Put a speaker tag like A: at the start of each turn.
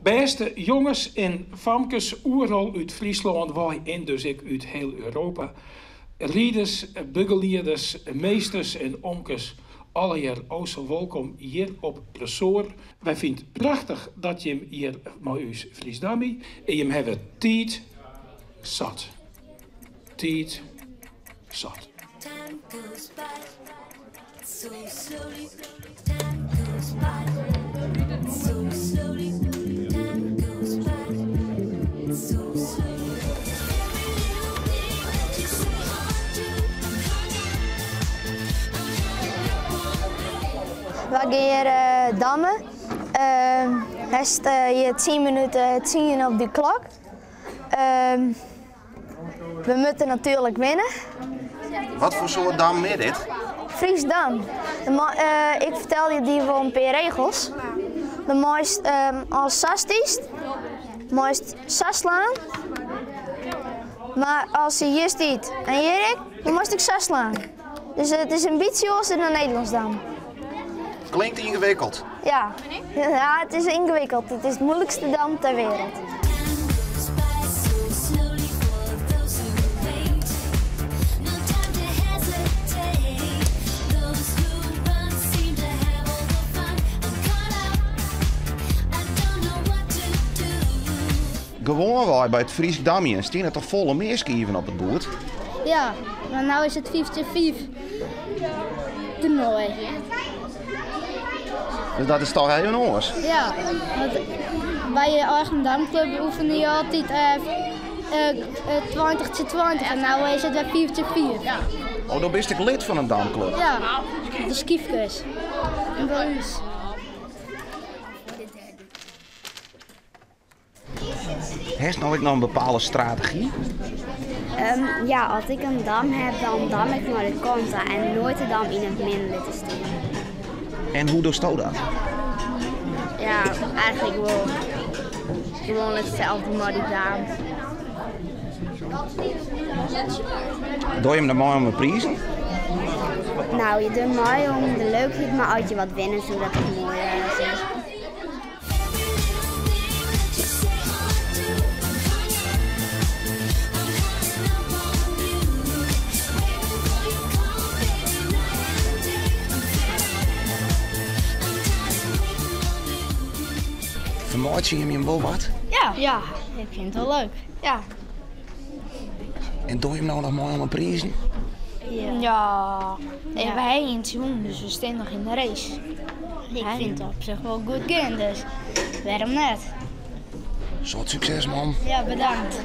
A: Beste jongens en famkes, oeral uit Friesland, wij en dus ik uit heel Europa. Rieders, begeleerders, meesters en omkes, alle hier zo welkom hier op Presoor. Wij vinden het prachtig dat je hem hier met ons Friesdamie en je hem hebben tijd zat. Tijd zat.
B: Time goes by so slowly. Time goes by so slowly. Time goes by so slowly. Every little thing that you say or do.
C: We gaan hier dammen. Hij is hier 10 minuten 10 op de klok. We moeten natuurlijk winnen.
D: Wat voor soort dam is dit?
C: Friesdam. Ik vertel je die wel een paar regels. De mooist als sastiest, mooist saslaan. Maar als je hier stiet en hier ik, dan moest ik saslaan. Dus het is een beetje als in een Nederlands dam.
D: Klinkt ingewikkeld.
C: Ja, het is ingewikkeld. Het is het moeilijkste dam ter wereld.
D: Gewoon wij bij het Fries Damje staan er toch volle meerskieven op het boord?
E: Ja, maar nu is het 5-5 toernooi.
D: Dus dat is toch heel anders?
E: Ja, want bij je eigen damclub oefen je altijd 20-20 en nu is het weer 5-4.
D: Oh, dan ben ik lid van een damclub?
E: Ja, de skiefkes. En bij ons.
D: Heeft nou nog een bepaalde strategie?
F: Ja, als ik een dam heb, dan dam ik naar de kant en nooit de dam in het midden te sturen.
D: En hoe doe je dat?
F: Ja, eigenlijk wel gewoon hetzelfde, maar die dam.
D: Doe je hem dan mooi om een prijs?
F: Nou, je doet mooi om de leukheid, maar als je wat winnen, zodat het mooi is.
D: Vermoord je hem wel wat?
E: Ja, ik vind het wel leuk. Ja.
D: En doe je hem nou nog mooi om een prijs?
E: Ja. En wij in het seizoen, dus we staan nog in de race. Ik vind het op zich wel goed gaan, dus waarom net?
D: Zot succes, man.
E: Ja, bedankt.